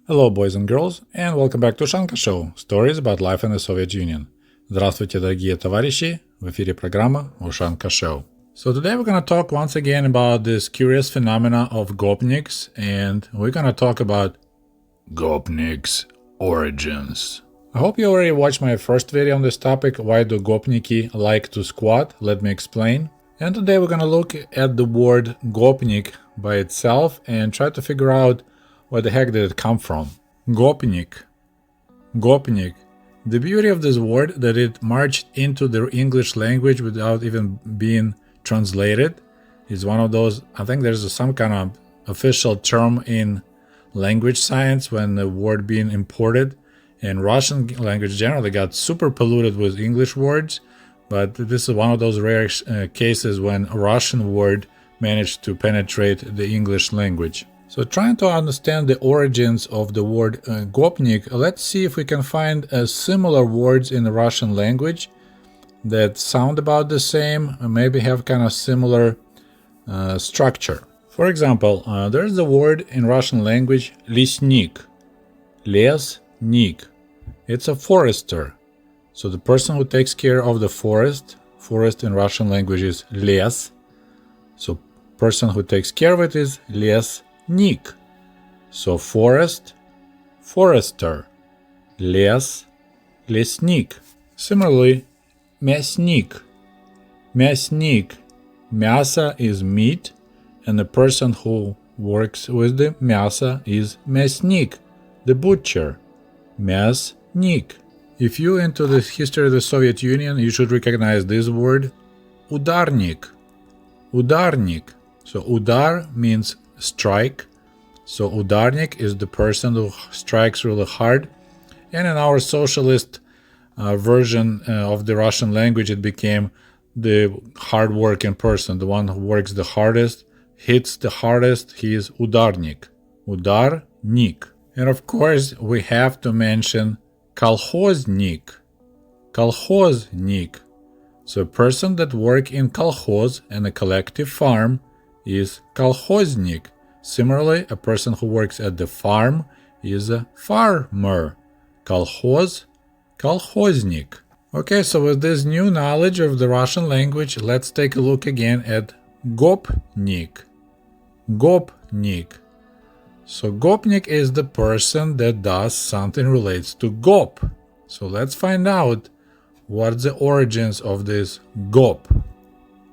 Hello, boys and girls, and welcome back to Ushanka Show, stories about life in the Soviet Union. Здравствуйте, дорогие товарищи, в эфире программа Ushanka Show. So today we're going to talk once again about this curious phenomena of Gopniks, and we're going to talk about Gopniks' origins. I hope you already watched my first video on this topic, why do Gopniki like to squat? Let me explain. And today we're going to look at the word Gopnik by itself and try to figure out where the heck did it come from? Gopnik. Gopnik. The beauty of this word that it marched into the English language without even being translated is one of those. I think there's some kind of official term in language science when the word being imported, and Russian language generally got super polluted with English words, but this is one of those rare cases when a Russian word managed to penetrate the English language. So trying to understand the origins of the word Gopnik, let's see if we can find similar words in the Russian language that sound about the same, and maybe have kind of similar structure. For example, there's the word in Russian language lesnik. Lesnik. It's a forester. So the person who takes care of the forest in Russian language is les. So person who takes care of it is lesnik. So forest, forester. Les, lesnik. Similarly, мясник. Мясник. Мясо is meat, and the person who works with the мясо is мясник, the butcher. Мясник. If you're into the history of the Soviet Union, you should recognize this word, udarnik. Udarnik. So udar means strike. So udarnik is the person who strikes really hard. And in our socialist version of the Russian language, it became the hard-working person, the one who works the hardest, hits the hardest. He is udarnik. Udarnik. And of course, we have to mention kolkhoznik. Kolkhoznik. So a person that works in kolkhoz and a collective farm is kolkhoznik. Similarly, a person who works at the farm is a farmer. Kolkhoz, kolkhoznik. Okay, so with this new knowledge of the Russian language, let's take a look again at Gopnik. Gopnik. So Gopnik is the person that does something relates to Gop. So let's find out what's the origins of this Gop.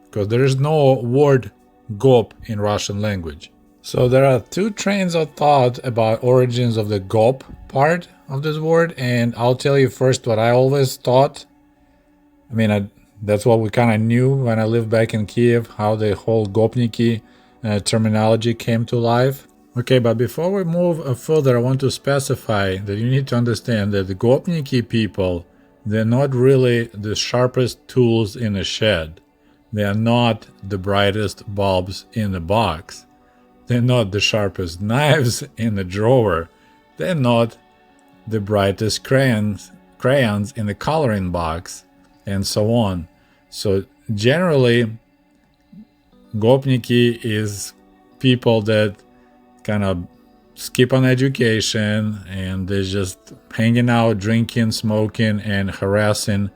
Because there is no word Gop in Russian language. So there are two trains of thought about origins of the Gop part of this word, and I'll tell you first what I always thought. That's what we kind of knew when I lived back in Kiev, how the whole Gopniki terminology came to life. Okay, but before we move further, I want to specify that you need to understand that the Gopniki people, they're not really the sharpest tools in the shed. They are not the brightest bulbs in the box. They're not the sharpest knives in the drawer. They're not the brightest crayons in the coloring box, and so on. So generally, Gopniki is people that kind of skip on education and they're just hanging out, drinking, smoking, and harassing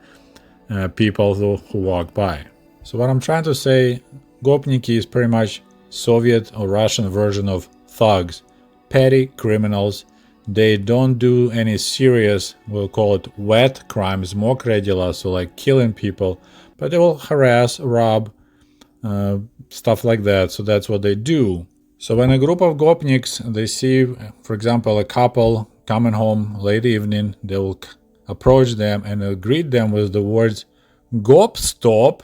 people who walk by. So what I'm trying to say, Gopniki is pretty much Soviet or Russian version of thugs, petty criminals. They don't do any serious, we'll call it wet crimes, mokre dela, so like killing people, but they will harass, rob, stuff like that. So that's what they do. So when a group of Gopniks, they see, for example, a couple coming home late evening, they will approach them and they'll greet them with the words, Gop, stop.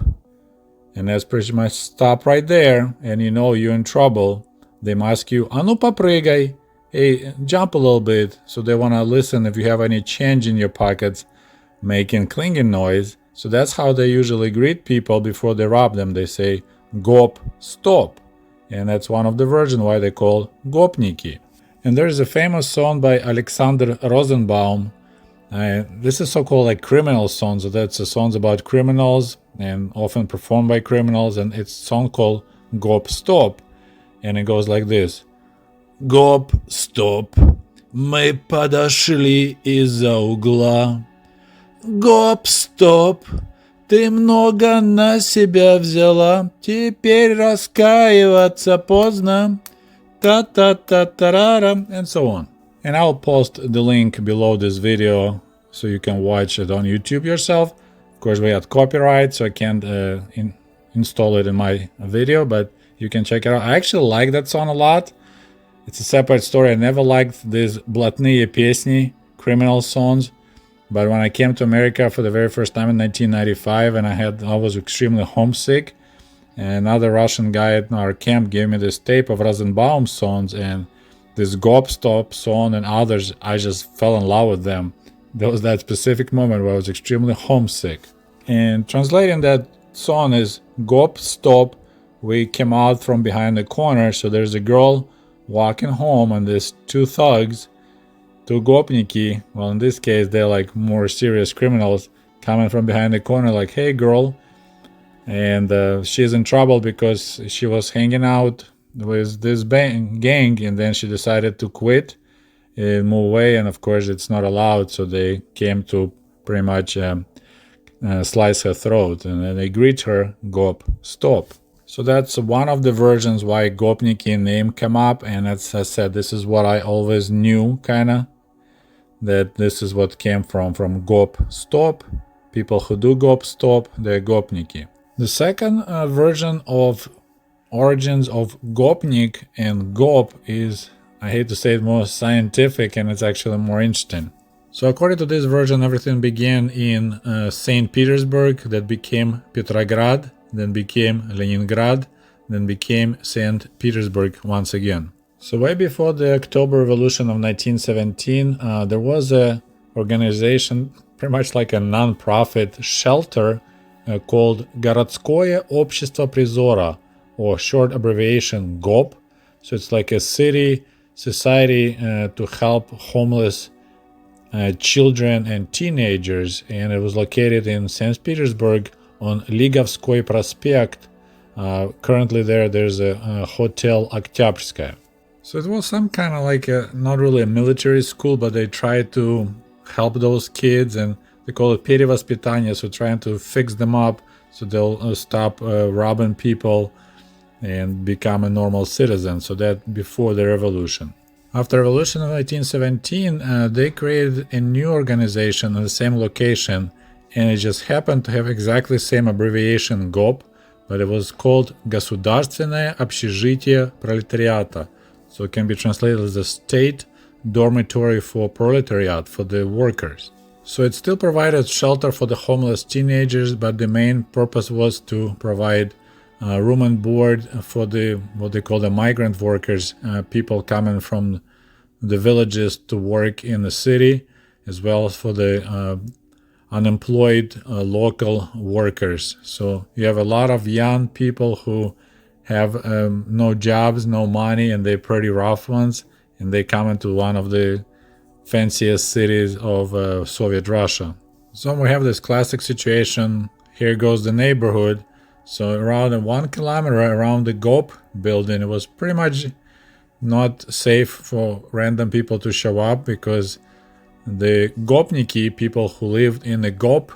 And that's pretty much stop right there, and you know you're in trouble. They ask you, a nu попрыгай, hey, jump a little bit. So they want to listen if you have any change in your pockets, making clinging noise. So that's how they usually greet people before they rob them. They say, Gop, stop. And that's one of the versions why they call Gopniki. And there's a famous song by Alexander Rosenbaum. This is so-called like criminal songs. So that's songs about criminals and often performed by criminals. And it's a song called Gop Stop. And it goes like this. Gop, stop. Мы подошли из-за угла. Гоп-стоп, ты много на себя взяла. Теперь раскаиваться поздно. Та-та-та-тарара, and so on. And I'll post the link below this video so you can watch it on YouTube yourself. Of course, we had copyright, so I can't install it in my video, but you can check it out. I actually like that song a lot. It's a separate story. I never liked these блатные песни, criminal songs. But when I came to America for the very first time in 1995, and I was extremely homesick, and another Russian guy at our camp gave me this tape of Rosenbaum songs, and this Gop Stop song and others, I just fell in love with them. There was that specific moment where I was extremely homesick. And translating that song is Gop Stop, we came out from behind the corner. So there's a girl walking home, and there's two thugs, two Gopniki, well in this case they're like more serious criminals, coming from behind the corner like, hey girl. And she's in trouble because she was hanging out with this gang, and then she decided to quit and move away, and of course it's not allowed, so they came to pretty much slice her throat, and then they greet her Gop Stop. So that's one of the versions why Gopniki name came up, and as I said, this is what I always knew, kinda, that this is what came from Gop Stop. People who do Gop Stop, they're Gopniki. The second version of origins of Gopnik and Gop is, I hate to say it, more scientific, and it's actually more interesting. So according to this version, everything began in St. Petersburg, that became Petrograd, then became Leningrad, then became St. Petersburg once again. So way before the October Revolution of 1917, there was a organization, pretty much like a non-profit shelter, called Городское общество призора, or short abbreviation GOP. So it's like a city society to help homeless children and teenagers, and it was located in St. Petersburg on Ligovskoy Prospect. Currently there's a Hotel Oktyabrskaya. So it was some kind of like not really a military school, but they tried to help those kids, and they call it перевоспитание, so trying to fix them up so they'll stop robbing people and become a normal citizen. So that before the revolution. After the revolution of 1917, they created a new organization in the same location, and it just happened to have exactly the same abbreviation GOP, but it was called Государственное общежитие пролетариата. So it can be translated as the state dormitory for proletariat, for the workers. So it still provided shelter for the homeless teenagers, but the main purpose was to provide room and board for the what they call the migrant workers, people coming from the villages to work in the city, as well as for the unemployed local workers. So you have a lot of young people who have no jobs, no money, and they're pretty rough ones, and they come into one of the fanciest cities of Soviet Russia. So we have this classic situation. Here goes the neighborhood. So around 1 kilometer around the GOP building, it was pretty much not safe for random people to show up, because the Gopniki, people who lived in the GOP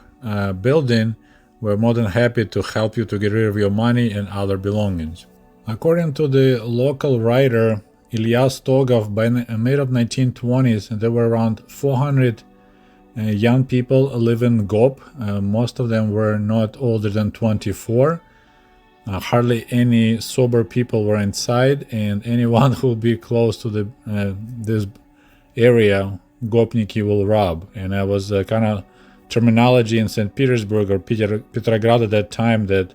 building, were more than happy to help you to get rid of your money and other belongings. According to the local writer Ilya Stogov, by the mid-1920s, there were around 400 young people living in GOP. Most of them were not older than 24. Hardly any sober people were inside, and anyone who would be close to the this area, Gopniki will rob. And that was a kind of terminology in St. Petersburg or Petrograd at that time, that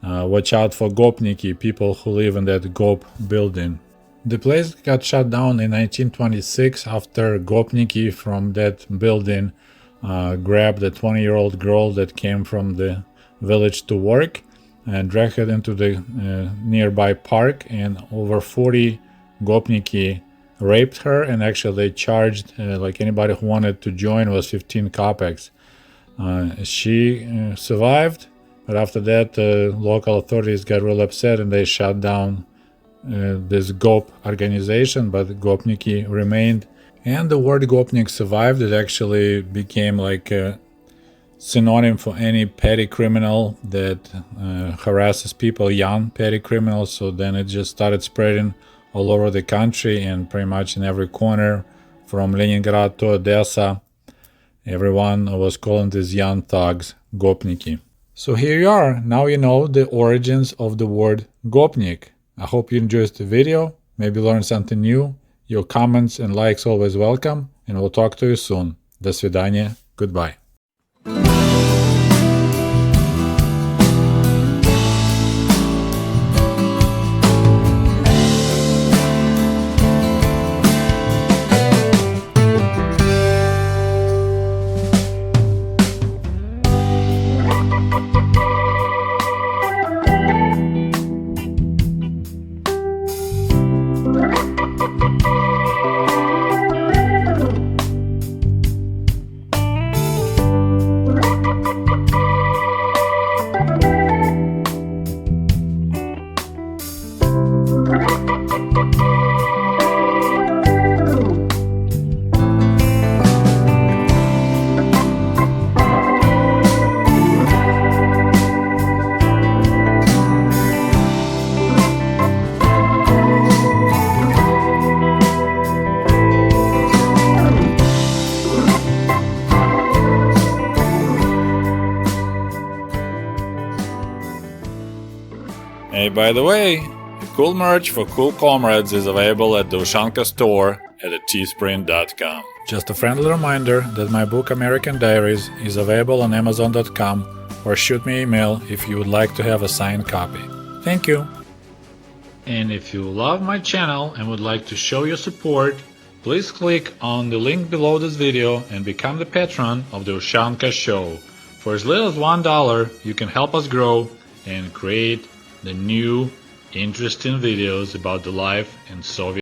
watch out for Gopniki, people who live in that GOP building. The place got shut down in 1926 after Gopniki from that building grabbed a 20-year-old girl that came from the village to work and dragged her into the nearby park, and over 40 Gopniki raped her, and actually they charged like anybody who wanted to join was 15 kopecks. She survived, but after that local authorities got real upset and they shut down this GOP organization, but Gopniki remained, And the word Gopnik survived. It actually became like a synonym for any petty criminal that harasses people, young petty criminals. So then it just started spreading all over the country and pretty much in every corner from Leningrad to Odessa. Everyone was calling these young thugs Gopniki. So here you are. Now you know the origins of the word Gopnik. I hope you enjoyed the video. Maybe learned something new. Your comments and likes always welcome. And we'll talk to you soon. До свидания. Goodbye. Hey, by the way, cool merch for cool comrades is available at the Ushanka store at teespring.com. Just a friendly reminder that my book American Diaries is available on amazon.com, or shoot me an email if you would like to have a signed copy. Thank you! And if you love my channel and would like to show your support, please click on the link below this video and become the patron of the Ushanka Show. For as little as $1, you can help us grow and create the new, interesting videos about the life in Soviet